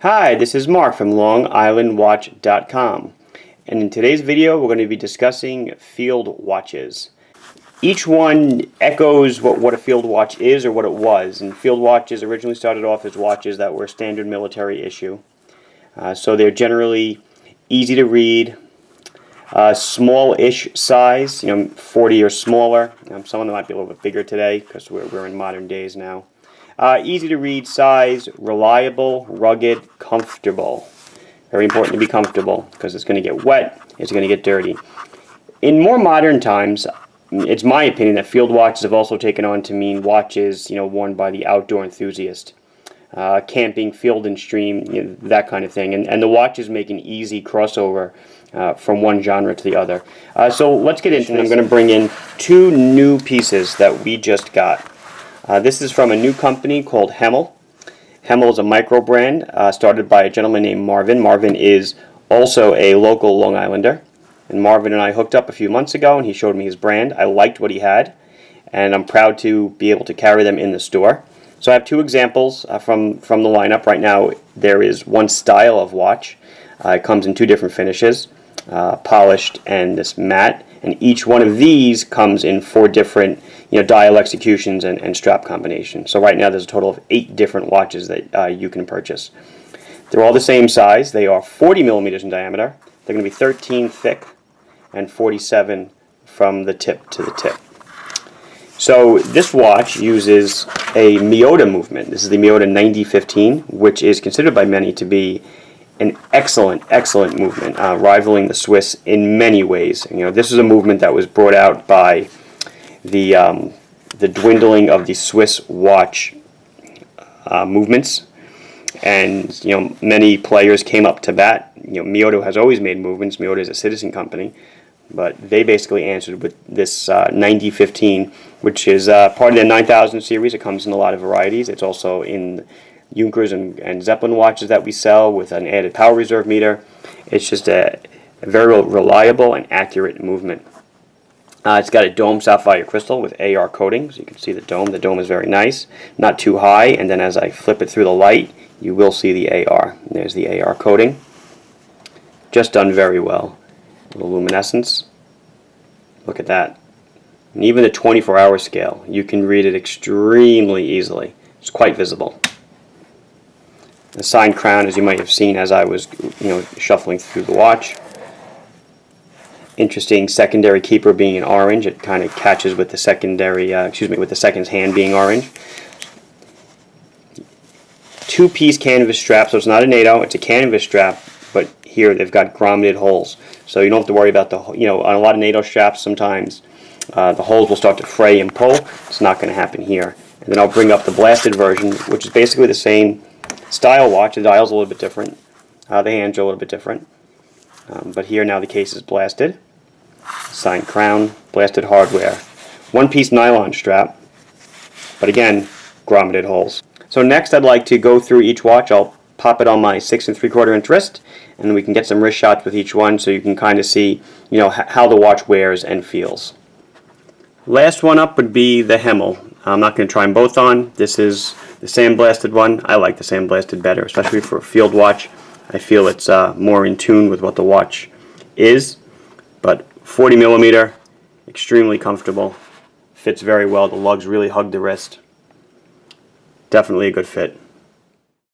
Hi, this is Mark from LongIslandWatch.com, and in today's video we're going to be discussing field watches. Each one echoes what a field watch is or what it was, and field watches originally started off as watches that were standard military issue. So they're generally easy to read, small-ish size, 40 or smaller. Some of them might be a little bit bigger today because we're in modern days now. Easy to read size, reliable, rugged, comfortable. Very important to be comfortable because it's going to get wet, it's going to get dirty. In more modern times, it's my opinion that field watches have also taken on to mean watches, worn by the outdoor enthusiast. Camping, field and stream, that kind of thing. And the watches make an easy crossover from one genre to the other. So let's get into it. I'm going to bring in two new pieces that we just got. This is from a new company called Hemel. Hemel is a micro brand started by a gentleman named Marvin. Marvin is also a local Long Islander. And Marvin and I hooked up a few months ago and he showed me his brand. I liked what he had and I'm proud to be able to carry them in the store. So I have two examples from the lineup. Right now there is one style of watch. It comes in two different finishes, polished and this matte. And each one of these comes in four different dial executions and strap combinations. So right now there's a total of 8 different watches that you can purchase. They're all the same size. They are 40 millimeters in diameter. They're going to be 13 thick and 47 from the tip to the tip. So this watch uses a Miyota movement. This is the Miyota 9015, which is considered by many to be an excellent movement, rivaling the Swiss in many ways. This is a movement that was brought out by the dwindling of the Swiss watch movements, and many players came up to bat. Miyota has always made movements. Miyota is a citizen company, but they basically answered with this 9015, which is part of the 9000 series. It comes in a lot of varieties. It's also in Junkers and Zeppelin watches that we sell with an added power reserve meter. It's just a very reliable and accurate movement. It's got a dome sapphire crystal with AR coating, so you can see the dome. The dome is very nice, not too high, and then as I flip it through the light, you will see the AR. And there's the AR coating. Just done very well. A little luminescence. Look at that. And even the 24-hour scale, you can read it extremely easily. It's quite visible. The signed crown, as you might have seen as I was shuffling through the watch. Interesting secondary keeper being in orange. It kind of catches with the secondary, with the second's hand being orange. 2-piece canvas strap, so it's not a NATO, it's a canvas strap, but here they've got grommeted holes. So you don't have to worry about on a lot of NATO straps sometimes the holes will start to fray and pull. It's not going to happen here. And then I'll bring up the blasted version, which is basically the same style watch. The dial's a little bit different. The hands are a little bit different. But here now the case is blasted. Signed crown, blasted hardware. 1-piece nylon strap, but again, grommeted holes. So next I'd like to go through each watch. I'll pop it on my 6 3/4 inch wrist, and we can get some wrist shots with each one so you can kind of see how the watch wears and feels. Last one up would be the Hemel. I'm not going to try them both on. This is the sandblasted one. I like the sandblasted better, especially for a field watch. I feel it's more in tune with what the watch is, but 40 millimeter, extremely comfortable, fits very well. The lugs really hug the wrist. Definitely a good fit.